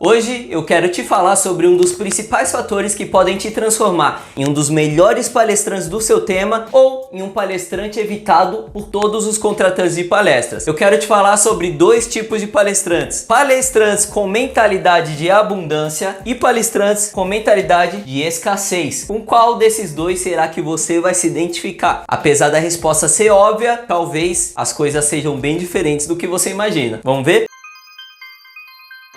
Hoje eu quero te falar sobre um dos principais fatores que podem te transformar em um dos melhores palestrantes do seu tema ou em um palestrante evitado por todos os contratantes de palestras. Eu quero te falar sobre dois tipos de palestrantes: palestrantes com mentalidade de abundância e palestrantes com mentalidade de escassez. Com qual desses dois será que você vai se identificar? Apesar da resposta ser óbvia, talvez as coisas sejam bem diferentes do que você imagina. Vamos ver?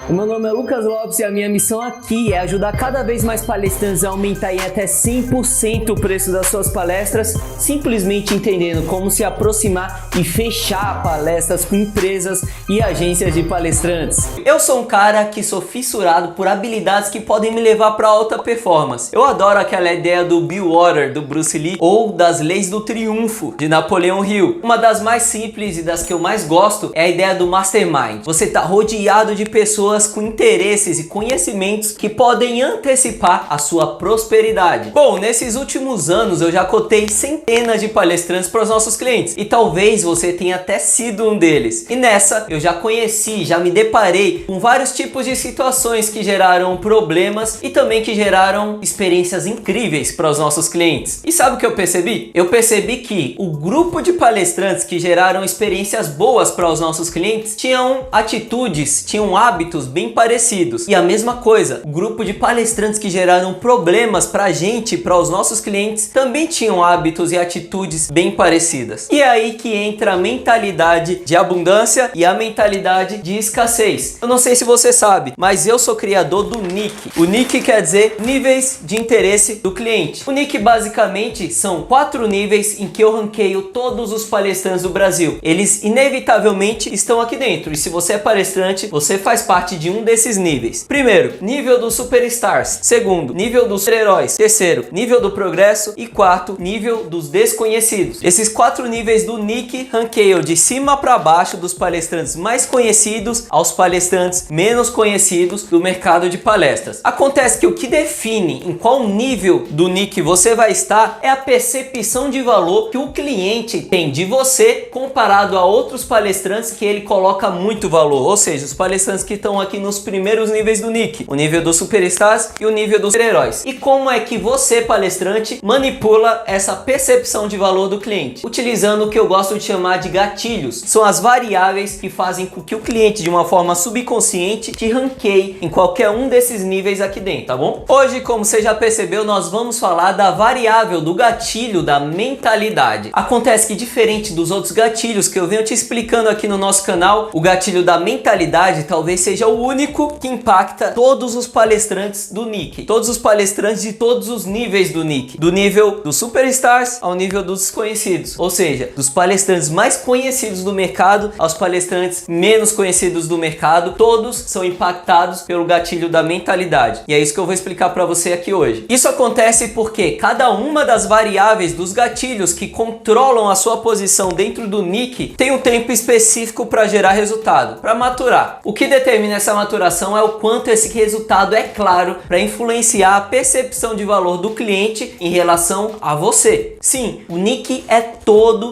O meu nome é Lucas Lopes e a minha missão aqui é ajudar cada vez mais palestrantes a aumentar em até 100% o preço das suas palestras, simplesmente entendendo como se aproximar e fechar palestras com empresas e agências de palestrantes. Eu sou um cara que sou fissurado por habilidades que podem me levar para alta performance. Eu adoro aquela ideia do Be Water, do Bruce Lee, ou das leis do triunfo, de Napoleão Hill. Uma das mais simples e das que eu mais gosto é a ideia do Mastermind. Você está rodeado de pessoas com interesses e conhecimentos que podem antecipar a sua prosperidade. Bom, nesses últimos anos eu já cotei centenas de palestrantes para os nossos clientes e talvez você tenha até sido um deles. E nessa eu já conheci, já me deparei com vários tipos de situações que geraram problemas e também que geraram experiências incríveis para os nossos clientes. E sabe o que eu percebi? Eu percebi que o grupo de palestrantes que geraram experiências boas para os nossos clientes tinham atitudes, tinham hábitos bem parecidos. E a mesma coisa, o grupo de palestrantes que geraram problemas pra gente, para os nossos clientes, também tinham hábitos e atitudes bem parecidas. E é aí que entra a mentalidade de abundância e a mentalidade de escassez. Eu não sei se você sabe, mas eu sou criador do NIC. O NIC quer dizer níveis de interesse do cliente. O NIC basicamente são 4 níveis em que eu ranqueio todos os palestrantes do Brasil. Eles inevitavelmente estão aqui dentro. E se você é palestrante, você faz parte de um desses níveis. Primeiro, nível dos superstars. Segundo, nível dos super-heróis. Terceiro, nível do progresso. E quarto, nível dos desconhecidos. Esses 4 níveis do NIC ranqueiam de cima para baixo, dos palestrantes mais conhecidos aos palestrantes menos conhecidos do mercado de palestras. Acontece que o que define em qual nível do NIC você vai estar é a percepção de valor que o cliente tem de você comparado a outros palestrantes que ele coloca muito valor, ou seja, os palestrantes que estão aqui nos primeiros níveis do NIC, o nível dos superstars e o nível dos super-heróis. E como é que você, palestrante, manipula essa percepção de valor do cliente? Utilizando o que eu gosto de chamar de gatilhos. São as variáveis que fazem com que o cliente, de uma forma subconsciente, te ranqueie em qualquer um desses níveis aqui dentro, tá bom? Hoje, como você já percebeu, nós vamos falar da variável do gatilho da mentalidade. Acontece que, diferente dos outros gatilhos que eu venho te explicando aqui no nosso canal, o gatilho da mentalidade talvez seja o único que impacta todos os palestrantes do NIC, todos os palestrantes de todos os níveis do NIC, do nível dos superstars ao nível dos desconhecidos, ou seja, dos palestrantes mais conhecidos do mercado aos palestrantes menos conhecidos do mercado, todos são impactados pelo gatilho da mentalidade. E é isso que eu vou explicar para você aqui hoje. Isso acontece porque cada uma das variáveis dos gatilhos que controlam a sua posição dentro do NIC tem um tempo específico para gerar resultado, para maturar. O que determina essa maturação é o quanto esse resultado é claro para influenciar a percepção de valor do cliente em relação a você. Sim, o NIC é todo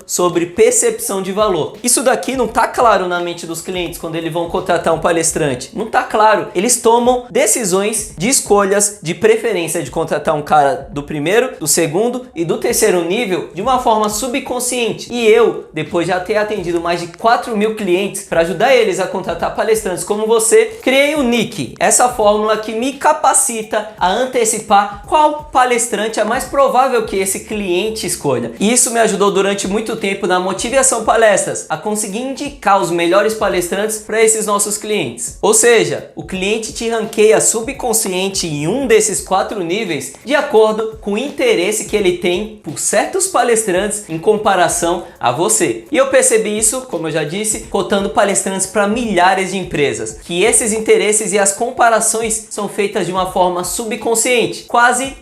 sobre percepção de valor. Isso daqui não tá claro na mente dos clientes quando eles vão contratar um palestrante. Não tá claro. Eles tomam decisões de escolhas, de preferência de contratar um cara do primeiro, do segundo e do terceiro nível de uma forma subconsciente. E eu, depois de já ter atendido mais de 4.000 clientes para ajudar eles a contratar palestrantes como você, criei o NIC, essa fórmula que me capacita a antecipar qual palestrante é mais provável que esse cliente escolha. E isso me ajudou durante muito tempo na Motivação Palestras a conseguir indicar os melhores palestrantes para esses nossos clientes. Ou seja, o cliente te ranqueia subconsciente em um desses 4 níveis de acordo com o interesse que ele tem por certos palestrantes em comparação a você. E eu percebi isso, como eu já disse, cotando palestrantes para milhares de empresas, que esses interesses e as comparações são feitas de uma forma subconsciente, quase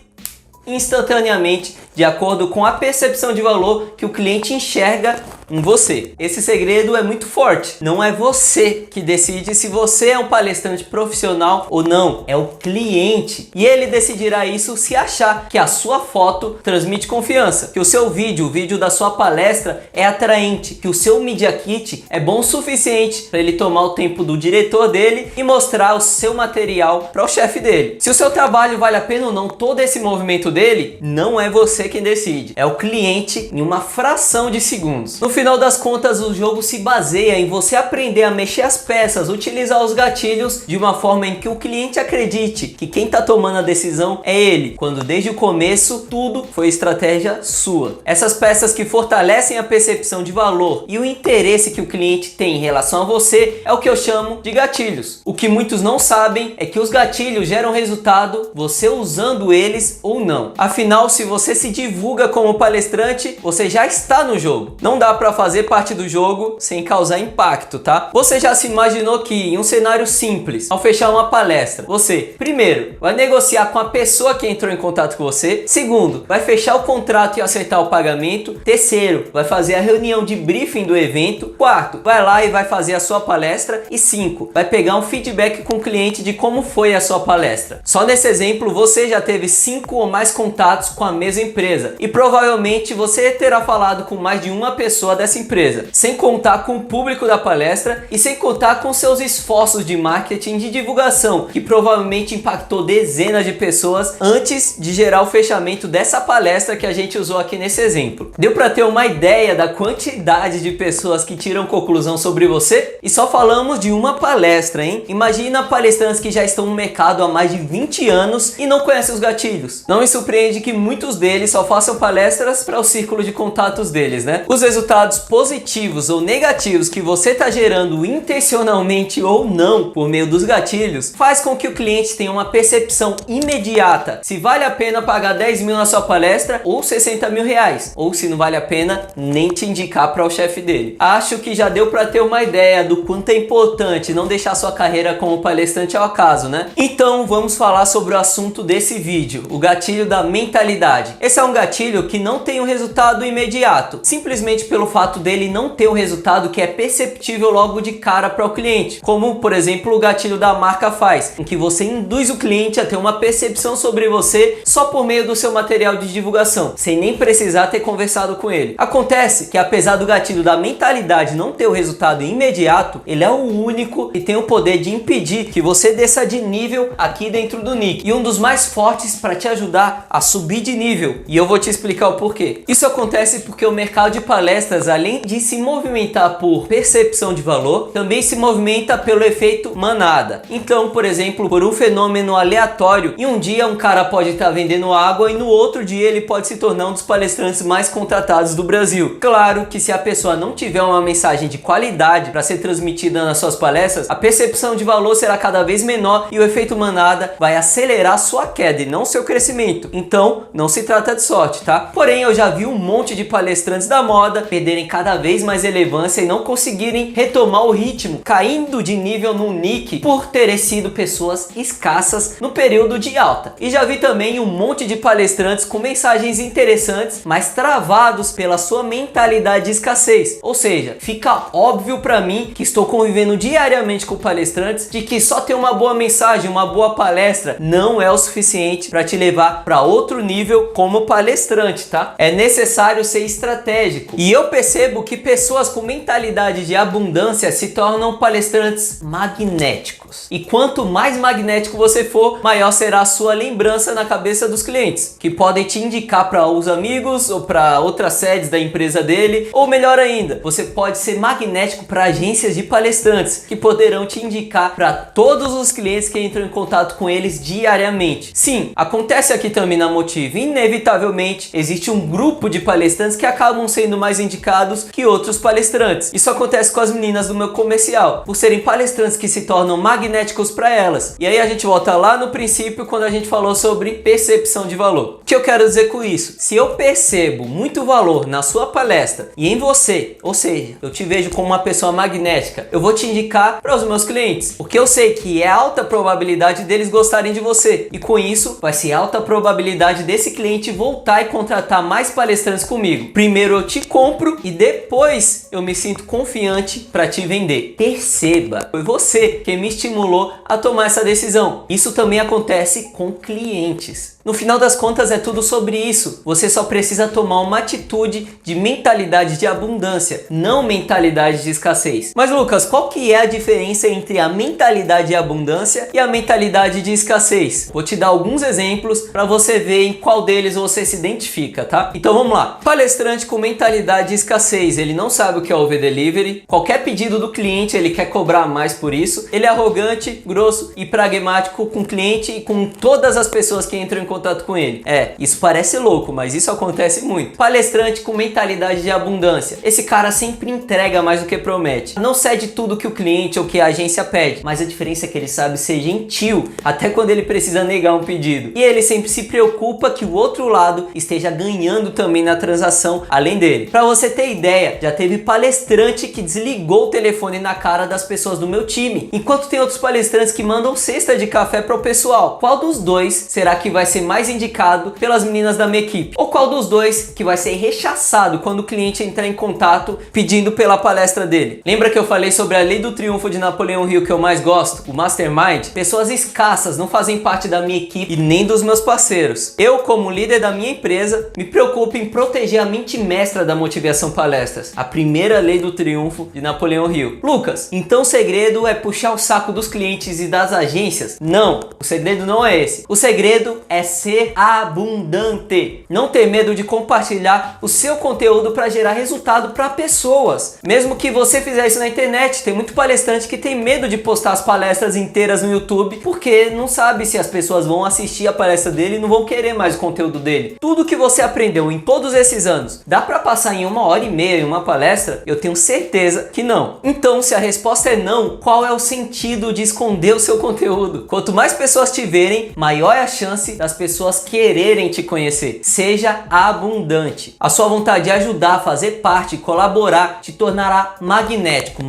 instantaneamente, de acordo com a percepção de valor que o cliente enxerga em você. Esse segredo é muito forte. Não é você que decide se você é um palestrante profissional ou não, é o cliente. E ele decidirá isso se achar que a sua foto transmite confiança, que o seu vídeo, o vídeo da sua palestra é atraente, que o seu Media Kit é bom o suficiente para ele tomar o tempo do diretor dele e mostrar o seu material para o chefe dele. Se o seu trabalho vale a pena ou não, todo esse movimento dele, não é você quem decide, é o cliente em uma fração de segundos. No final das contas, o jogo se baseia em você aprender a mexer as peças, utilizar os gatilhos de uma forma em que o cliente acredite que quem está tomando a decisão é ele, quando desde o começo tudo foi estratégia sua. Essas peças que fortalecem a percepção de valor e o interesse que o cliente tem em relação a você é o que eu chamo de gatilhos. O que muitos não sabem é que os gatilhos geram resultado você usando eles ou não. Afinal, se você se divulga como palestrante, você já está no jogo. Não dá para fazer parte do jogo sem causar impacto, tá? Você já se imaginou que em um cenário simples, ao fechar uma palestra, você, primeiro, vai negociar com a pessoa que entrou em contato com você. Segundo, vai fechar o contrato e acertar o pagamento. Terceiro, vai fazer a reunião de briefing do evento. Quarto, vai lá e vai fazer a sua palestra. E cinco, vai pegar um feedback com o cliente de como foi a sua palestra. Só nesse exemplo, você já teve 5 ou mais contatos com a mesma empresa e provavelmente você terá falado com mais de uma pessoa dessa empresa, sem contar com o público da palestra e sem contar com seus esforços de marketing e de divulgação, que provavelmente impactou dezenas de pessoas antes de gerar o fechamento dessa palestra que a gente usou aqui nesse exemplo. Deu para ter uma ideia da quantidade de pessoas que tiram conclusão sobre você? E só falamos de uma palestra, hein? Imagina palestrantes que já estão no mercado há mais de 20 anos e não conhecem os gatilhos. Não me surpreende que muitos deles só façam palestras para o círculo de contatos deles, né? Os resultados positivos ou negativos que você está gerando intencionalmente ou não por meio dos gatilhos faz com que o cliente tenha uma percepção imediata se vale a pena pagar 10 mil na sua palestra ou 60 mil reais, ou se não vale a pena nem te indicar para o chefe dele. Acho que já deu para ter uma ideia do quanto é importante não deixar sua carreira como palestrante ao acaso, né? Então vamos falar sobre o assunto desse vídeo, o gatilho da mentalidade. Esse é um gatilho que não tem um resultado imediato, simplesmente pelo fato dele não ter um resultado que é perceptível logo de cara para o cliente, como por exemplo o gatilho da marca faz, em que você induz o cliente a ter uma percepção sobre você só por meio do seu material de divulgação, sem nem precisar ter conversado com ele. Acontece que apesar do gatilho da mentalidade não ter o resultado imediato, ele é o único que tem o poder de impedir que você desça de nível aqui dentro do nick, e um dos mais fortes para te ajudar a subir de nível, e eu vou te explicar o porquê. Isso acontece porque o mercado de palestras, além de se movimentar por percepção de valor, também se movimenta pelo efeito manada. Então, por exemplo, por um fenômeno aleatório, e um dia um cara pode estar vendendo água e no outro dia ele pode se tornar um dos palestrantes mais contratados do Brasil. Claro que se a pessoa não tiver uma mensagem de qualidade para ser transmitida nas suas palestras, a percepção de valor será cada vez menor e o efeito manada vai acelerar sua queda e não seu crescimento. Então, não se trata de sorte, tá? Porém, eu já vi um monte de palestrantes da moda perderem cada vez mais relevância e não conseguirem retomar o ritmo, caindo de nível no nick por terem sido pessoas escassas no período de alta. E já vi também um monte de palestrantes com mensagens interessantes, mas travados pela sua mentalidade de escassez. Ou seja, fica óbvio para mim, que estou convivendo diariamente com palestrantes, de que só ter uma boa mensagem, uma boa palestra não é o suficiente para te levar para outro nível como palestrante, tá? É necessário ser estratégico. E eu percebo que pessoas com mentalidade de abundância se tornam palestrantes magnéticos. E quanto mais magnético você for, maior será a sua lembrança na cabeça dos clientes, que podem te indicar para os amigos ou para outras sedes da empresa dele, ou melhor ainda, você pode ser magnético para agências de palestrantes, que poderão te indicar para todos os clientes que entram em contato com eles diariamente. Sim, acontece aqui também na Motive, inevitavelmente existe um grupo de palestrantes que acabam sendo mais indicados que outros palestrantes. Isso acontece com as meninas do meu comercial, por serem palestrantes que se tornam magnéticos para elas. E aí a gente volta lá no princípio, quando a gente falou sobre percepção de valor. O que eu quero dizer com isso? Se eu percebo muito valor na sua palestra e em você, ou seja, eu te vejo como uma pessoa magnética, eu vou te indicar para os meus clientes, porque eu sei que é alta probabilidade deles gostarem de você, e com isso vai ser alta probabilidade desse cliente voltar e contratar mais palestrantes comigo. Primeiro eu te compro e depois eu me sinto confiante para te vender. Perceba, foi você que me estimulou a tomar essa decisão. Isso também acontece com clientes. No final das contas é tudo sobre isso. Você só precisa tomar uma atitude de mentalidade de abundância, não mentalidade de escassez. Mas Lucas, qual que é a diferença entre a mentalidade de abundância e a mentalidade de escassez? Vou te dar alguns exemplos para você ver em qual deles você se identifica, tá? Então vamos lá. Palestrante com mentalidade de escassez, ele não sabe o que é over delivery. Qualquer pedido do cliente ele quer cobrar mais por isso. Ele é arrogante, grosso e pragmático com o cliente e com todas as pessoas que entram em contato com ele. Isso parece louco, mas isso acontece muito. Palestrante com mentalidade de abundância. Esse cara sempre entrega mais do que promete. Não cede tudo que o cliente ou que a agência pede, mas a diferença é que ele sabe ser gentil, até quando ele precisa negar um pedido. E ele sempre se preocupa que o outro lado esteja ganhando também na transação, além dele. Para você ter ideia, já teve palestrante que desligou o telefone na cara das pessoas do meu time, enquanto tem outros palestrantes que mandam cesta de café para o pessoal. Qual dos dois será que vai ser mais indicado pelas meninas da minha equipe? Ou qual dos dois que vai ser rechaçado quando o cliente entrar em contato pedindo pela palestra dele? Lembra que eu falei sobre a lei do triunfo de Napoleão Hill que eu mais gosto? O Mastermind? Pessoas escassas não fazem parte da minha equipe e nem dos meus parceiros. Eu, como líder da minha empresa, me preocupo em proteger a mente mestra da Motivação Palestras, a primeira lei do triunfo de Napoleão Hill. Lucas, então o segredo é puxar o saco dos clientes e das agências? Não, o segredo não é esse. O segredo é ser abundante. Não ter medo de compartilhar o seu conteúdo para gerar resultado para pessoas. Mesmo que você fizer isso na internet, tem muito palestrante que tem medo de postar as palestras inteiras no YouTube porque não sabe se as pessoas vão assistir a palestra dele e não vão querer mais o conteúdo dele. Tudo que você aprendeu em todos esses anos, dá para passar em 1h30 em uma palestra? Eu tenho certeza que não. Então, se a resposta é não, qual é o sentido de esconder o seu conteúdo? Quanto mais pessoas te verem, maior é a chance das pessoas quererem te conhecer. Seja abundante. A sua vontade de ajudar, fazer parte, colaborar, te tornará magnético.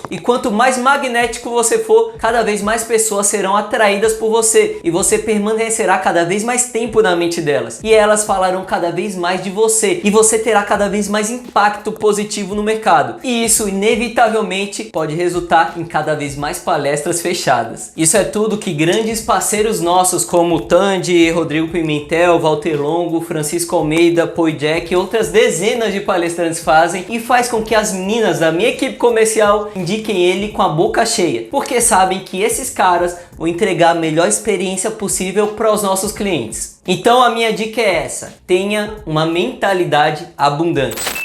E quanto mais magnético você for, cada vez mais pessoas serão atraídas por você e você permanecerá cada vez mais tempo na mente delas. E elas falarão cada vez mais de você e você terá cada vez mais impacto positivo no mercado. E isso inevitavelmente pode resultar em cada vez mais palestras fechadas. Isso é tudo que grandes parceiros nossos como Tandy, Rodrigo Pimentel, Walter Longo, Francisco Almeida, Poi Jack e outras dezenas de palestrantes fazem e faz com que as meninas da minha equipe comercial indiquem ele com a boca cheia, porque sabem que esses caras vão entregar a melhor experiência possível para os nossos clientes. Então a minha dica é essa: tenha uma mentalidade abundante.